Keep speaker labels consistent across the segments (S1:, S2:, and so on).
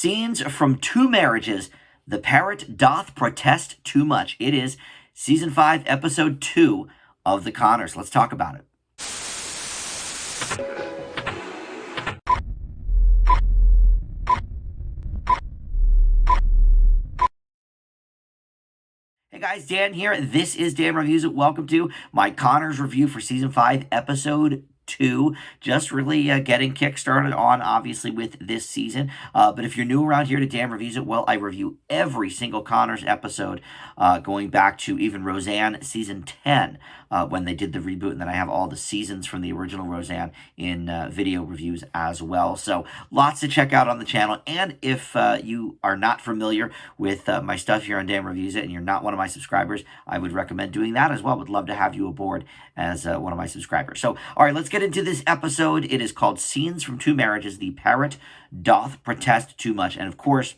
S1: Scenes from two marriages. The Parrot doth protest too much. It is Season 5, Episode 2 of The Conners. Let's talk about it. Hey guys, Dan here. This is Dan Reviews It. Welcome to my Conners review for Season 5, Episode 2. Just really getting kickstarted on, obviously, with this season. But if you're new around here to Dan Reviews It, well, I review every single Conners episode, going back to even Roseanne Season 10, when they did the reboot. And then I have all the seasons from the original Roseanne in video reviews as well. So lots to check out on the channel. And if you are not familiar with my stuff here on Dan Reviews It and you're not one of my subscribers, I would recommend doing that as well. Would love to have you aboard as one of my subscribers. So, all right, let's get into this episode. It is called Scenes from Two Marriages. The Parrot doth protest too much. And of course,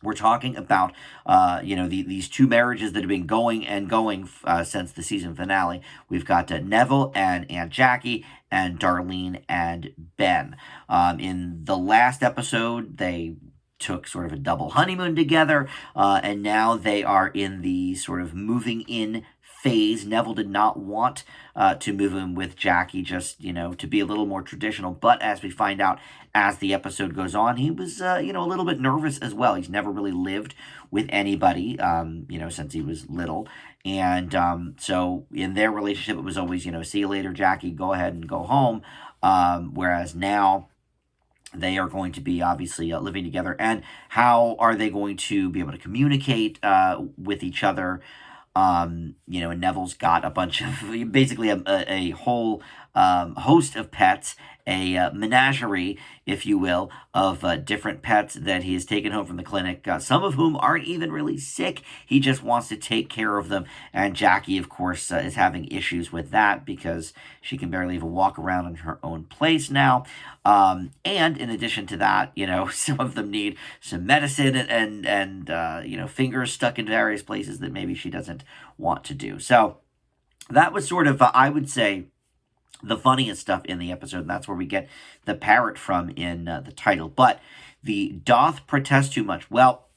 S1: we're talking about, these two marriages that have been going and going since the season finale. We've got Neville and Aunt Jackie and Darlene and Ben. In the last episode, they took sort of a double honeymoon together, and now they are in the sort of moving in phase. Neville did not want to move in with Jackie, just, to be a little more traditional. But as we find out as the episode goes on, he was, a little bit nervous as well. He's never really lived with anybody, since he was little. And so in their relationship, it was always, see you later, Jackie, go ahead and go home. Whereas now they are going to be obviously living together. And how are they going to be able to communicate with each other? And Neville's got a bunch of, basically a whole host of pets, a menagerie, if you will, of different pets that he has taken home from the clinic, some of whom aren't even really sick. He just wants to take care of them. And Jackie, of course, is having issues with that because she can barely even walk around in her own place now. And in addition to that, some of them need some medicine and fingers stuck in various places that maybe she doesn't want to do. So that was sort of, I would say, the funniest stuff in the episode, and that's where we get the parrot from in the title. But the doth protest too much. Well,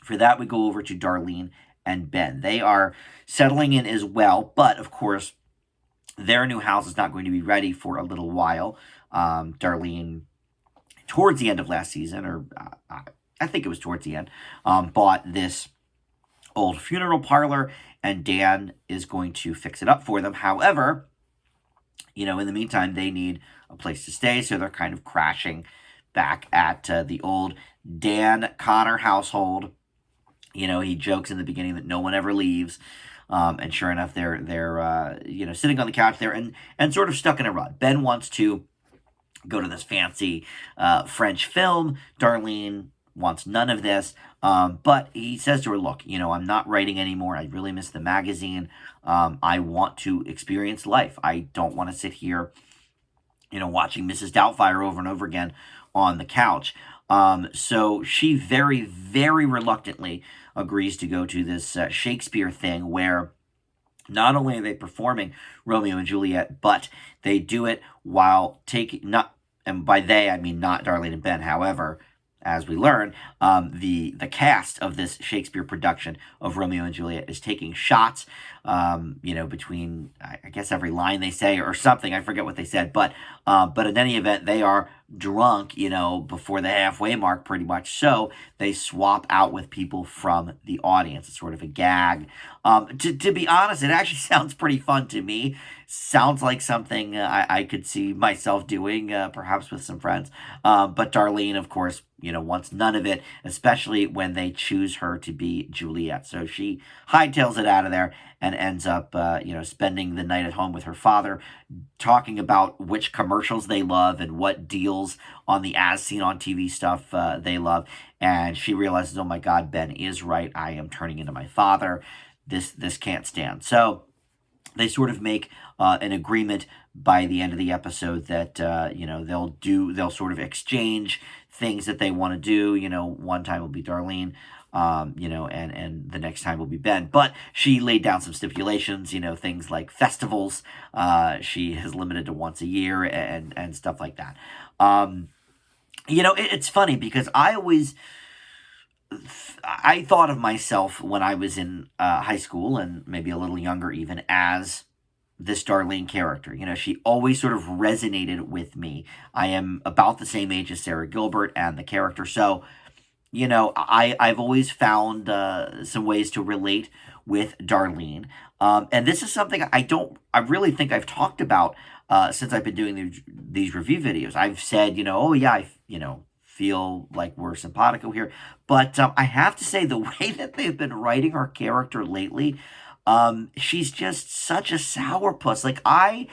S1: for that, we go over to Darlene and Ben. They are settling in as well, but of course, their new house is not going to be ready for a little while. Darlene, towards the end of last season, or I think it was towards the end, bought this old funeral parlor, and Dan is going to fix it up for them. However, in the meantime, they need a place to stay, so they're kind of crashing back at the old Dan Connor household. He jokes in the beginning that no one ever leaves, and sure enough, they're sitting on the couch there and sort of stuck in a rut. Ben wants to go to this fancy French film. Darlene wants none of this, but he says to her, look, I'm not writing anymore. I really miss the magazine. I want to experience life. I don't want to sit here, watching Mrs. Doubtfire over and over again on the couch. So she very, very reluctantly agrees to go to this Shakespeare thing where not only are they performing Romeo and Juliet, but they do it while and by they, I mean not Darlene and Ben, however, as we learn, the cast of this Shakespeare production of Romeo and Juliet is taking shots, between, I guess, every line they say or something. I forget what they said, but in any event, they are drunk, before the halfway mark, pretty much. So they swap out with people from the audience. It's sort of a gag. To be honest, it actually sounds pretty fun to me. Sounds like something I could see myself doing, perhaps with some friends. But Darlene, of course, wants none of it, especially when they choose her to be Juliet. So she hightails it out of there and ends up, spending the night at home with her father, talking about which commercials they love and what deals on the as seen on TV stuff they love. And she realizes, oh my God, Ben is right. I am turning into my father. This can't stand. So they sort of make an agreement by the end of the episode that, they'll sort of exchange things that they want to do. One time will be Darlene, and the next time will be Ben. But she laid down some stipulations, things like festivals. She has limited to once a year and stuff like that. It's funny because I thought of myself when I was in high school and maybe a little younger even as this Darlene character. She always sort of resonated with me. I am about the same age as Sarah Gilbert and the character. So, I've always found some ways to relate with Darlene. And this is something I really think I've talked about since I've been doing these review videos. I've said, oh yeah, feel like we're simpatico here. But I have to say, the way that they've been writing her character lately, she's just such a sourpuss. Like I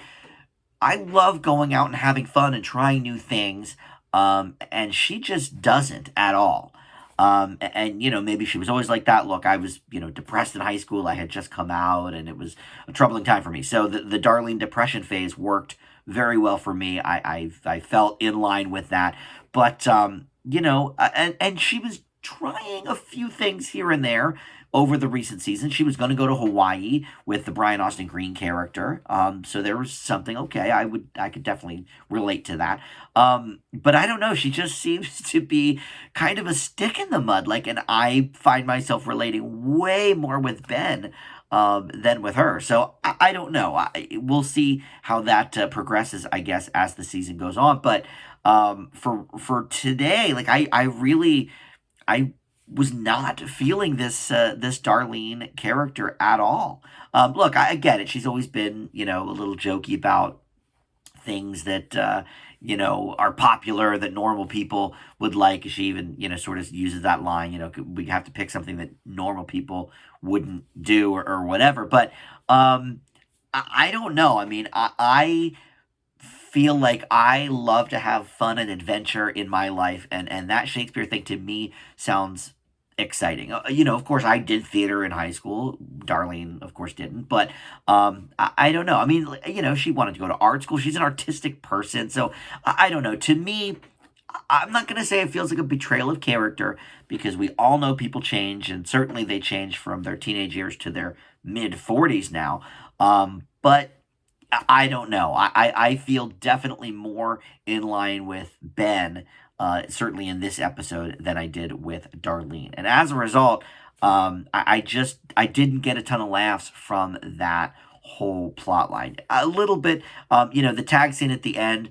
S1: love going out and having fun and trying new things, and she just doesn't at all. And maybe she was always like that. Look, I was depressed in high school. I had just come out, and it was a troubling time for me. So the Darlene depression phase worked very well for me. I felt in line with that, but and she was trying a few things here and there over the recent season. She was going to go to Hawaii with the Brian Austin Green character. So there was something, okay, I could definitely relate to that. But I don't know, she just seems to be kind of a stick in the mud. Like, and I find myself relating way more with Ben than with her. So I don't know. We'll see how that progresses, I guess, as the season goes on. But for today, like I was not feeling this Darlene character at all. Look, I get it. She's always been, a little jokey about things that are popular that normal people would like. She even sort of uses that line. We have to pick something that normal people wouldn't do or whatever. But I don't know. I mean, I feel like I love to have fun and adventure in my life, and that Shakespeare thing to me sounds exciting. Of course, I did theater in high school. Darlene, of course, didn't. But I don't know. I mean, she wanted to go to art school. She's an artistic person. So I don't know. To me, I'm not going to say it feels like a betrayal of character because we all know people change, and certainly they change from their teenage years to their mid 40s now. But I don't know. I feel definitely more in line with Ben, certainly in this episode, than I did with Darlene. And as a result, I didn't get a ton of laughs from that whole plot line. A little bit, the tag scene at the end,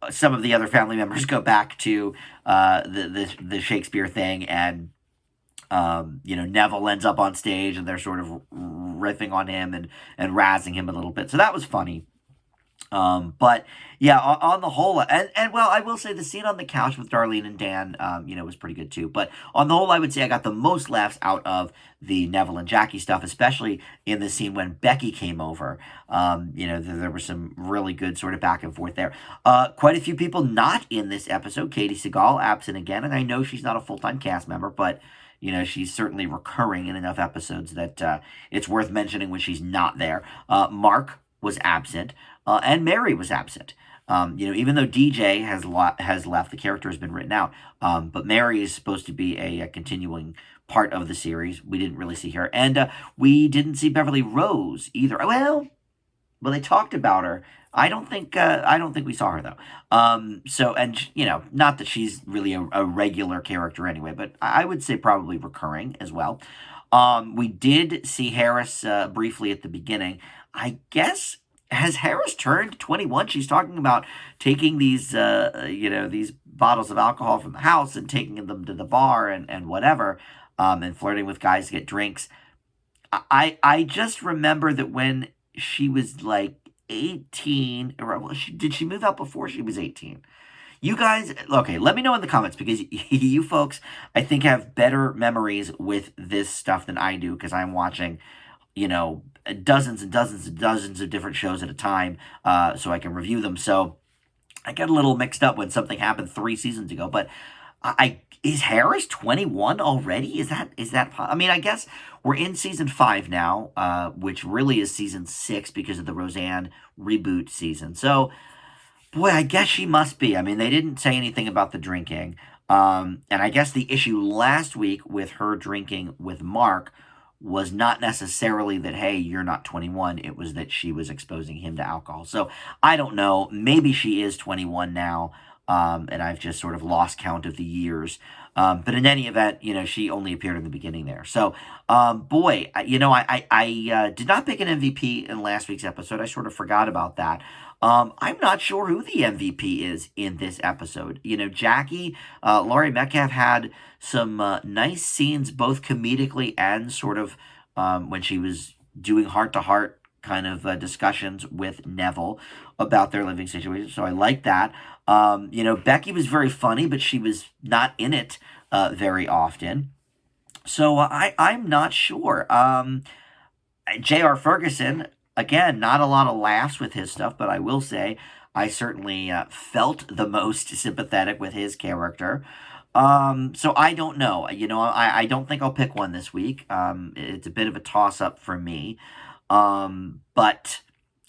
S1: some of the other family members go back to the Shakespeare thing, and Neville ends up on stage and they're sort of riffing on him and razzing him a little bit. So that was funny. But yeah, on the whole, and well, I will say the scene on the couch with Darlene and Dan, was pretty good too. But on the whole, I would say I got the most laughs out of the Neville and Jackie stuff, especially in the scene when Becky came over. There was some really good sort of back and forth there. Quite a few people not in this episode. Katie Seagal absent again, and I know she's not a full-time cast member, but she's certainly recurring in enough episodes that it's worth mentioning when she's not there. Mark was absent, and Mary was absent. Even though DJ has left, the character has been written out. But Mary is supposed to be a continuing part of the series. We didn't really see her, and we didn't see Beverly Rose either. Well, they talked about her. I don't think we saw her though. So, and not that she's really a regular character anyway, but I would say probably recurring as well. We did see Harris briefly at the beginning. I guess, has Harris turned 21? She's talking about taking these these bottles of alcohol from the house and taking them to the bar and whatever, and flirting with guys to get drinks. I just remember that when she was like 18, or did she move out before she was 18? You guys, okay, let me know in the comments, because you folks, I think, have better memories with this stuff than I do, because I'm watching, dozens and dozens and dozens of different shows at a time, so I can review them. So I get a little mixed up when something happened 3 seasons ago. But is Harris 21 already? Is that I mean, I guess we're in season 5 now, which really is season 6 because of the Roseanne reboot season. So, boy, I guess she must be. I mean, they didn't say anything about the drinking. And I guess the issue last week with her drinking with Mark was not necessarily that, hey, you're not 21. It was that she was exposing him to alcohol. So I don't know. Maybe she is 21 now. and I've just sort of lost count of the years. But in any event, she only appeared in the beginning there. So, boy, I did not pick an MVP in last week's episode. I sort of forgot about that. I'm not sure who the MVP is in this episode. Jackie, Laurie Metcalf had some nice scenes, both comedically and sort of when she was doing heart-to-heart kind of discussions with Neville about their living situation. So I like that. Becky was very funny, but she was not in it very often. So I'm not sure. J.R. Ferguson, again, not a lot of laughs with his stuff, but I will say I certainly felt the most sympathetic with his character. So I don't know. I don't think I'll pick one this week. It's a bit of a toss-up for me. But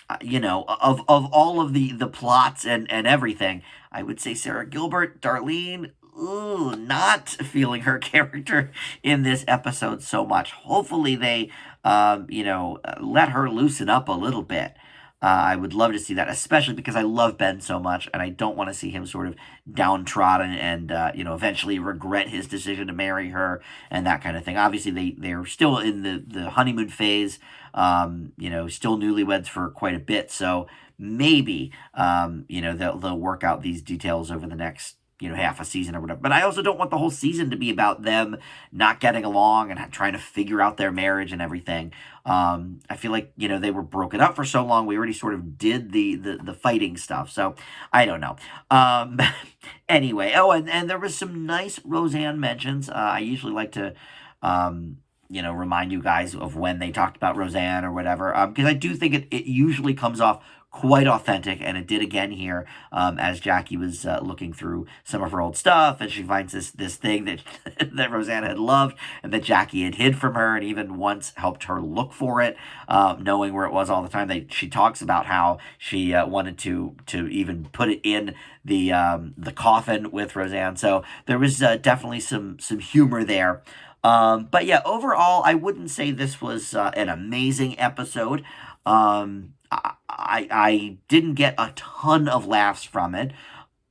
S1: of all of the plots and everything, I would say Sarah Gilbert, Darlene, ooh, not feeling her character in this episode so much. Hopefully they, let her loosen up a little bit. I would love to see that, especially because I love Ben so much, and I don't want to see him sort of downtrodden and, eventually regret his decision to marry her and that kind of thing. Obviously, they're still in the honeymoon phase, still newlyweds for quite a bit, so maybe, they'll work out these details over the next half a season or whatever. But I also don't want the whole season to be about them not getting along and trying to figure out their marriage and everything. I feel like, they were broken up for so long. We already sort of did the fighting stuff. So I don't know. Anyway, and there was some nice Roseanne mentions. I usually like to, remind you guys of when they talked about Roseanne or whatever, because I do think it usually comes off quite authentic, and it did again here, as Jackie was looking through some of her old stuff, and she finds this thing that that Rosanna had loved and that Jackie had hid from her, and even once helped her look for it, knowing where it was all the time. She talks about how she wanted to even put it in the coffin with Roseanne. So there was definitely some humor there. But yeah, overall, I wouldn't say this was an amazing episode. I didn't get a ton of laughs from it.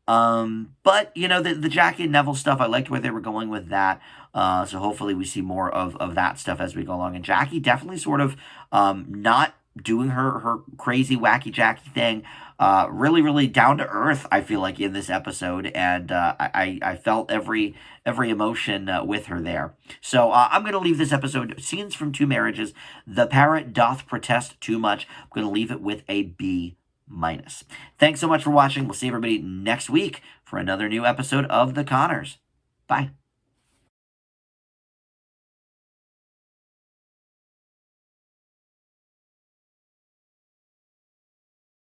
S1: But, the Jackie and Neville stuff, I liked where they were going with that. So hopefully we see more of that stuff as we go along. And Jackie definitely sort of not doing her crazy, wacky Jackie thing. Really, really down to earth, I feel like, in this episode. And I felt every emotion with her there. So I'm going to leave this episode, Scenes from Two Marriages, The Parrot Doth Protest Too Much. I'm going to leave it with a B-. Thanks so much for watching. We'll see everybody next week for another new episode of The Conners. Bye.